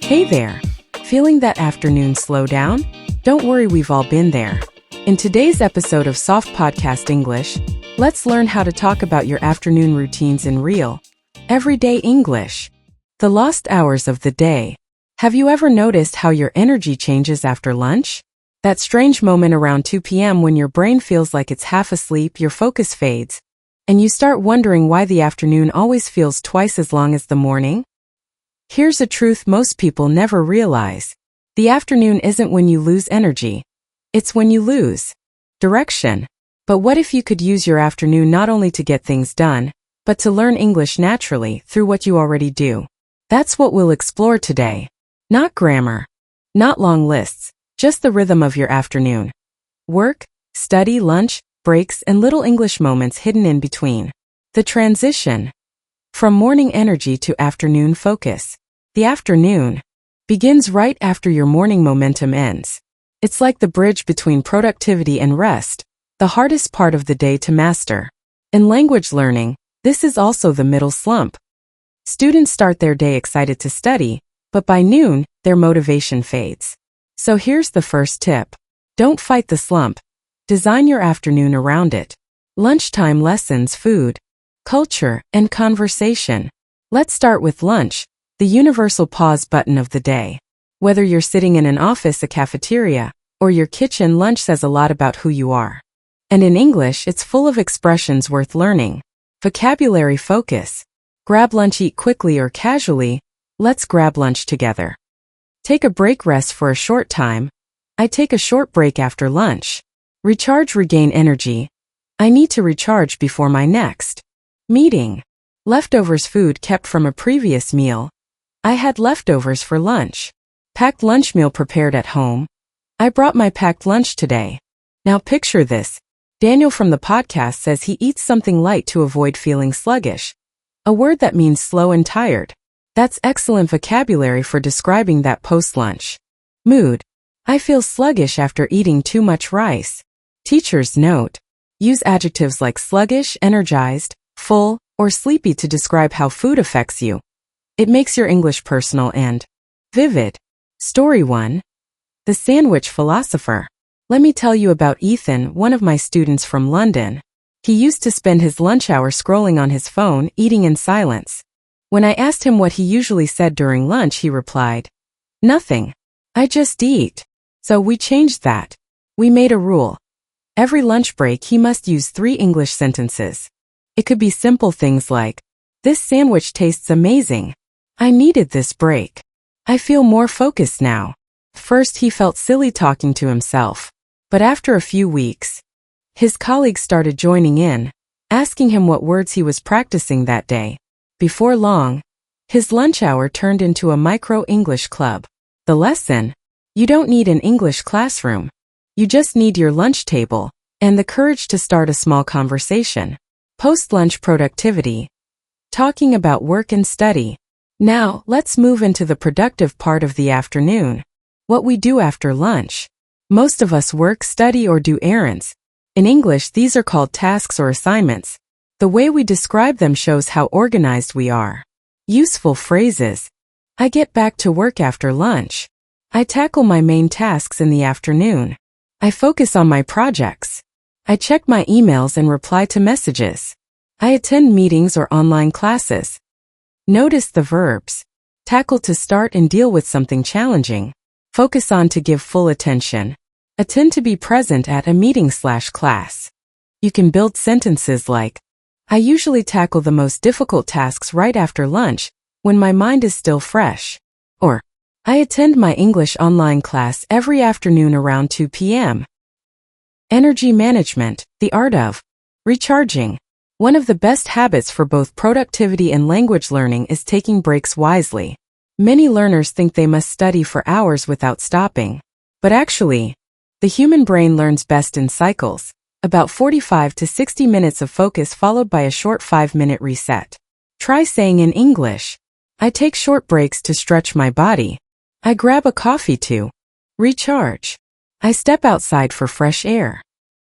Hey there! Feeling that afternoon slowdown? Don't worry, we've all been there. In today's episode of SoftPodcast English, let's learn how to talk about your afternoon routines in real, everyday English. The lost hours of the day. Have you ever noticed how your energy changes after lunch? That strange moment around 2 p.m. when your brain feels like it's half asleep, your focus fades, and you start wondering why the afternoon always feels twice as long as the morning? Here's a truth most people never realize. The afternoon isn't when you lose energy. It's when you lose direction. But what if you could use your afternoon not only to get things done, but to learn English naturally through what you already do? That's what we'll explore today. Not grammar, not long lists, just the rhythm of your afternoon. Work, study, lunch, breaks, and little English moments hidden in between. The transition from morning energy to afternoon focus. The afternoon begins right after your morning momentum ends. It's like the bridge between productivity and rest, the hardest part of the day to master. In language learning, this is also the middle slump. Students start their day excited to study, but by noon, their motivation fades. So here's the first tip. Don't fight the slump. Design your afternoon around it. Lunchtime lessons, food, culture, and conversation. Let's start with lunch, the universal pause button of the day. Whether you're sitting in an office, a cafeteria, or your kitchen, lunch says a lot about who you are. And in English, it's full of expressions worth learning. Vocabulary focus. Grab lunch, eat quickly or casually. Let's grab lunch together. Take a break, rest for a short time. I take a short break after lunch. Recharge, regain energy. I need to recharge before my next meeting. Leftovers, food kept from a previous meal. I had leftovers for lunch. Packed lunch, meal prepared at home. I brought my packed lunch today. Now picture this. Daniel from the podcast says he eats something light to avoid feeling sluggish. A word that means slow and tired. That's excellent vocabulary for describing that post-lunch mood. I feel sluggish after eating too much rice. Teacher's note. Use adjectives like sluggish, energized, full, or sleepy to describe how food affects you. It makes your English personal and vivid. Story 1. The Sandwich Philosopher. Let me tell you about Ethan, one of my students from London. He used to spend his lunch hour scrolling on his phone, eating in silence. When I asked him what he usually said during lunch, he replied, "Nothing. I just eat." So we changed that. We made a rule. Every lunch break he must use 3 English sentences. It could be simple things like, "This sandwich tastes amazing. I needed this break. I feel more focused now." First he felt silly talking to himself. But after a few weeks, his colleagues started joining in, asking him what words he was practicing that day. Before long, his lunch hour turned into a micro-English club. The lesson? You don't need an English classroom. You just need your lunch table and the courage to start a small conversation. Post-lunch productivity. Talking about work and study. Now, let's move into the productive part of the afternoon. What we do after lunch. Most of us work, study, or do errands. In English, these are called tasks or assignments. The way we describe them shows how organized we are. Useful phrases. I get back to work after lunch. I tackle my main tasks in the afternoon. I focus on my projects. I check my emails and reply to messages. I attend meetings or online classes. Notice the verbs. Tackle, to start and deal with something challenging. Focus on, to give full attention. Attend, to be present at a meeting/class. You can build sentences like, I usually tackle the most difficult tasks right after lunch, when my mind is still fresh. Or, I attend my English online class every afternoon around 2 p.m. Energy management, the art of recharging. One of the best habits for both productivity and language learning is taking breaks wisely. Many learners think they must study for hours without stopping. But actually, the human brain learns best in cycles. About 45 to 60 minutes of focus followed by a short 5-minute reset. Try saying in English, I take short breaks to stretch my body. I grab a coffee to recharge. I step outside for fresh air.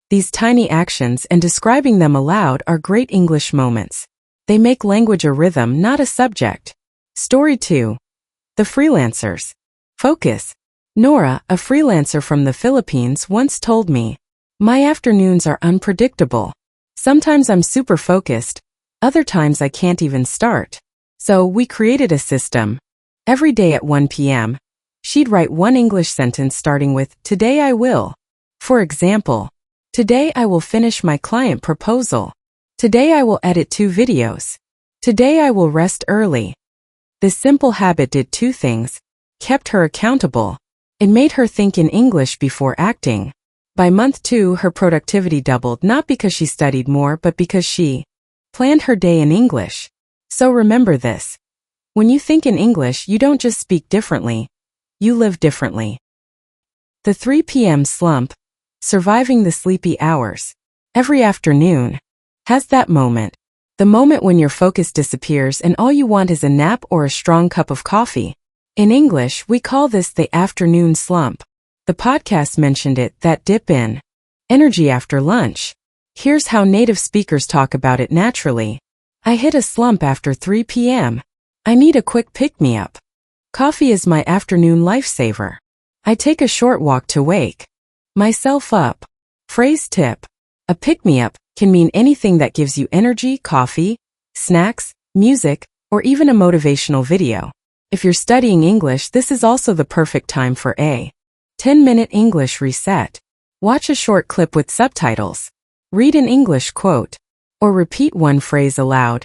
These tiny actions and describing them aloud are great English moments. They make language a rhythm, not a subject. Story 2. The freelancers. Focus. Nora, a freelancer from the Philippines, once told me, "My afternoons are unpredictable. Sometimes I'm super focused, other times I can't even start." So we created a system. Every day at 1 p.m., she'd write one English sentence starting with, "Today I will." For example, "Today I will finish my client proposal." "Today I will edit 2 videos." "Today I will rest early." This simple habit did 2 things. Kept her accountable. It made her think in English before acting. By month 2, her productivity doubled, not because she studied more, but because she planned her day in English. So remember this. When you think in English, you don't just speak differently, you live differently. The 3 p.m. slump. Surviving the sleepy hours. Every afternoon has that moment. The moment when your focus disappears and all you want is a nap or a strong cup of coffee. In English, we call this the afternoon slump. The podcast mentioned it, that dip in energy after lunch. Here's how native speakers talk about it naturally. "I hit a slump after 3 p.m. I need a quick pick-me-up. Coffee is my afternoon lifesaver. I take a short walk to wake myself up." Phrase tip. A pick-me-up can mean anything that gives you energy: coffee, snacks, music, or even a motivational video. If you're studying English, this is also the perfect time for a 10-minute English reset. Watch a short clip with subtitles. Read an English quote. Or repeat one phrase aloud.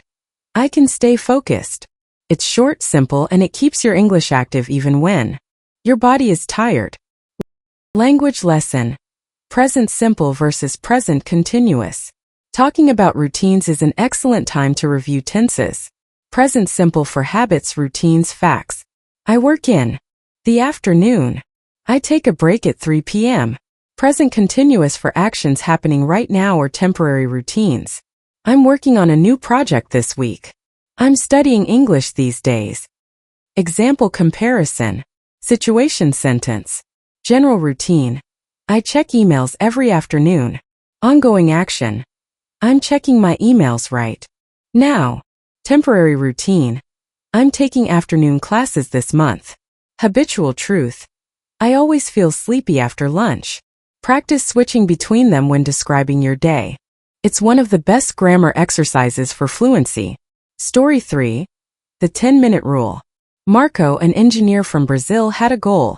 "I can stay focused." It's short, simple, and it keeps your English active even when your body is tired. Language lesson. Present simple versus present continuous. Talking about routines is an excellent time to review tenses. Present simple for habits, routines, facts. I work in the afternoon. I take a break at 3 p.m. Present continuous for actions happening right now or temporary routines. I'm working on a new project this week. I'm studying English these days. Example comparison. Situation sentence. General routine. I check emails every afternoon. Ongoing action. I'm checking my emails right now. Temporary routine. I'm taking afternoon classes this month. Habitual truth. I always feel sleepy after lunch. Practice switching between them when describing your day. It's one of the best grammar exercises for fluency. Story 3. The 10-minute rule. Marco, an engineer from Brazil, had a goal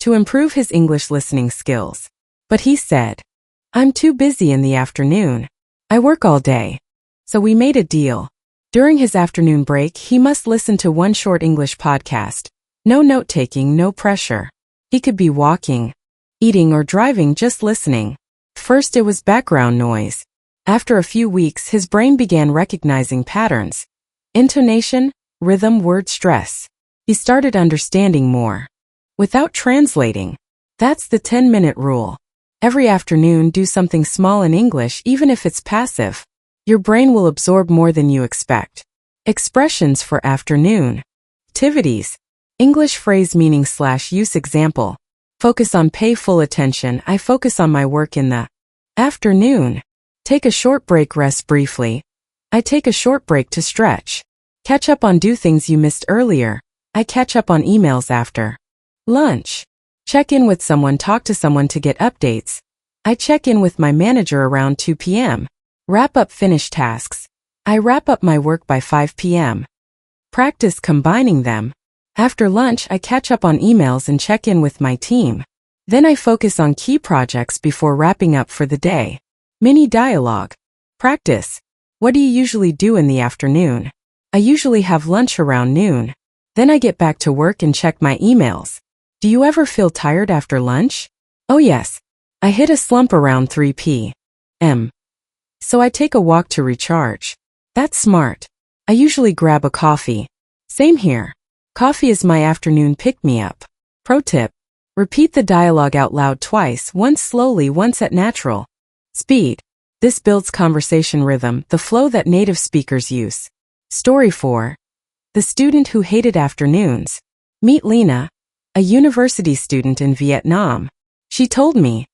to improve his English listening skills. But he said, "I'm too busy in the afternoon. I work all day." So we made a deal. During his afternoon break, he must listen to one short English podcast. No note-taking, no pressure. He could be walking, eating, or driving, just listening. First it was background noise. After a few weeks, his brain began recognizing patterns. Intonation, rhythm, word stress. He started understanding more without translating. That's the 10-minute rule. Every afternoon, do something small in English, even if it's passive. Your brain will absorb more than you expect. Expressions for afternoon. Activities. English phrase meaning / use example. Focus on, pay full attention. I focus on my work in the afternoon. Take a short break, rest briefly. I take a short break to stretch. Catch up on, do things you missed earlier. I catch up on emails after lunch. Check in with someone, talk to someone to get updates. I check in with my manager around 2 p.m. Wrap up, finish tasks. I wrap up my work by 5 p.m. Practice combining them. After lunch, I catch up on emails and check in with my team. Then I focus on key projects before wrapping up for the day. Mini dialogue. Practice. What do you usually do in the afternoon? I usually have lunch around noon. Then I get back to work and check my emails. Do you ever feel tired after lunch? Oh yes. I hit a slump around 3 p.m. So I take a walk to recharge. That's smart. I usually grab a coffee. Same here. Coffee is my afternoon pick-me-up. Pro tip. Repeat the dialogue out loud twice, once slowly, once at natural speed. This builds conversation rhythm, the flow that native speakers use. Story 4. The student who hated afternoons. Meet Lena, a university student in Vietnam. She told me,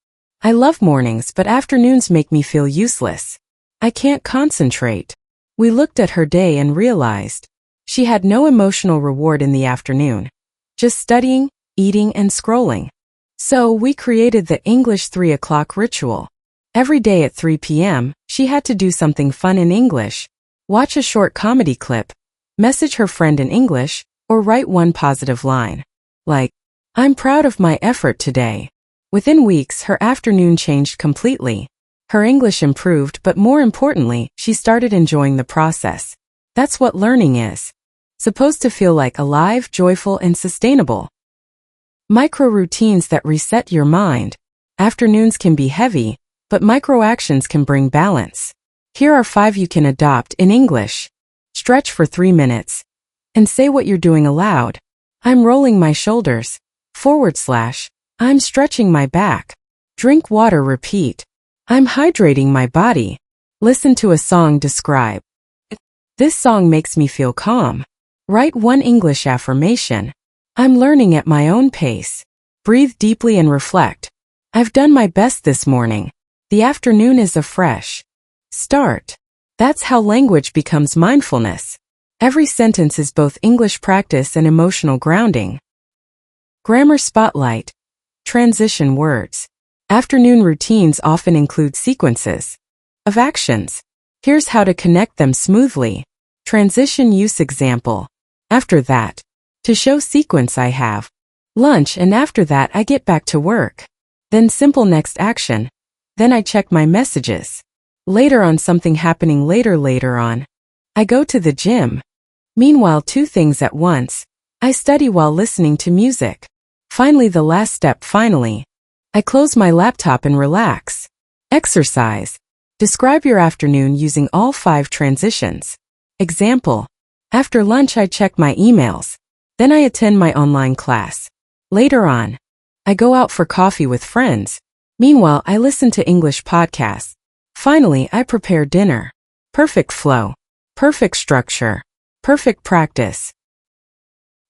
"I love mornings, but afternoons make me feel useless. I can't concentrate." We looked at her day and realized she had no emotional reward in the afternoon. just studying, eating, and scrolling. So we created the English 3 o'clock ritual. Every day at 3 p.m., she had to do something fun in English, watch a short comedy clip, message her friend in English, or write one positive line. Like, "I'm proud of my effort today." Within weeks, her afternoon changed completely. Her English improved, but more importantly, she started enjoying the process. That's what learning is. Supposed to feel like alive, joyful, and sustainable. Micro routines that reset your mind. Afternoons can be heavy, but micro actions can bring balance. Here are 5 you can adopt in English. Stretch for 3 minutes. And say what you're doing aloud. I'm rolling my shoulders. / I'm stretching my back. Drink water, repeat. I'm hydrating my body. Listen to a song, describe. This song makes me feel calm. Write one English affirmation. I'm learning at my own pace. Breathe deeply and reflect. I've done my best this morning. The afternoon is a fresh start. That's how language becomes mindfulness. Every sentence is both English practice and emotional grounding. Grammar spotlight. Transition words. Afternoon routines often include sequences of actions. Here's how to connect them smoothly. Transition use example. After that. To show sequence, I have lunch, and after that I get back to work. Then simple next action. Then I check my messages. Later on, something happening later on. I go to the gym. Meanwhile, 2 things at once. I study while listening to music. Finally, the last step, finally. I close my laptop and relax. Exercise. Describe your afternoon using all 5 transitions. Example. After lunch I check my emails. Then I attend my online class. Later on, I go out for coffee with friends. Meanwhile, I listen to English podcasts. Finally, I prepare dinner. Perfect flow. Perfect structure. Perfect practice.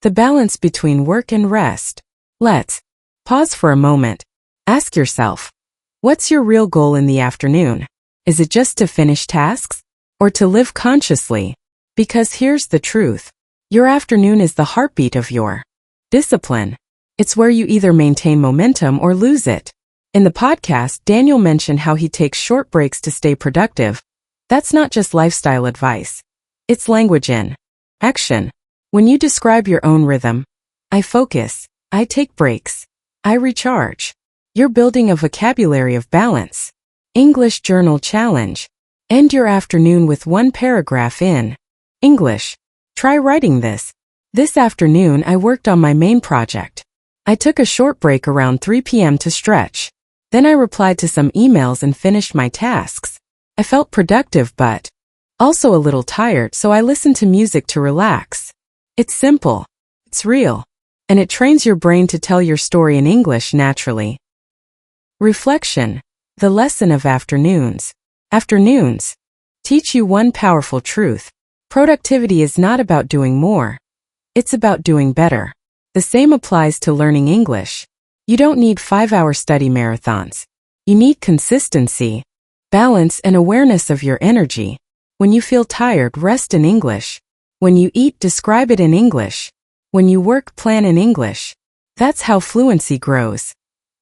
The balance between work and rest. Let's pause for a moment. Ask yourself, what's your real goal in the afternoon? Is it just to finish tasks? Or to live consciously? Because here's the truth. Your afternoon is the heartbeat of your discipline. It's where you either maintain momentum or lose it. In the podcast, Daniel mentioned how he takes short breaks to stay productive. That's not just lifestyle advice. It's language in action. When you describe your own rhythm, I focus, I take breaks, I recharge. You're building a vocabulary of balance. English Journal Challenge. End your afternoon with 1 paragraph in English. Try writing this. This afternoon I worked on my main project. I took a short break around 3 p.m. to stretch. Then I replied to some emails and finished my tasks. I felt productive but also a little tired, so I listened to music to relax. It's simple. It's real. And it trains your brain to tell your story in English naturally. Reflection. The lesson of afternoons. Afternoons teach you one powerful truth. Productivity is not about doing more. It's about doing better. The same applies to learning English. You don't need 5-hour study marathons. You need consistency, balance, and awareness of your energy. When you feel tired, rest in English. When you eat, describe it in English. When you work, plan in English. That's how fluency grows.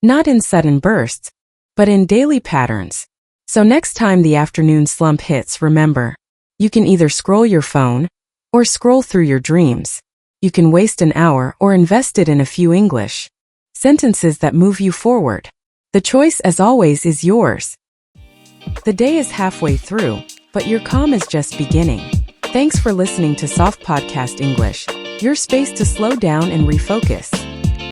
Not in sudden bursts, but in daily patterns. So next time the afternoon slump hits, remember, you can either scroll your phone or scroll through your dreams. You can waste an hour or invest it in a few English sentences that move you forward. The choice, as always, is yours. The day is halfway through, but your calm is just beginning. Thanks for listening to Soft Podcast English, your space to slow down and refocus.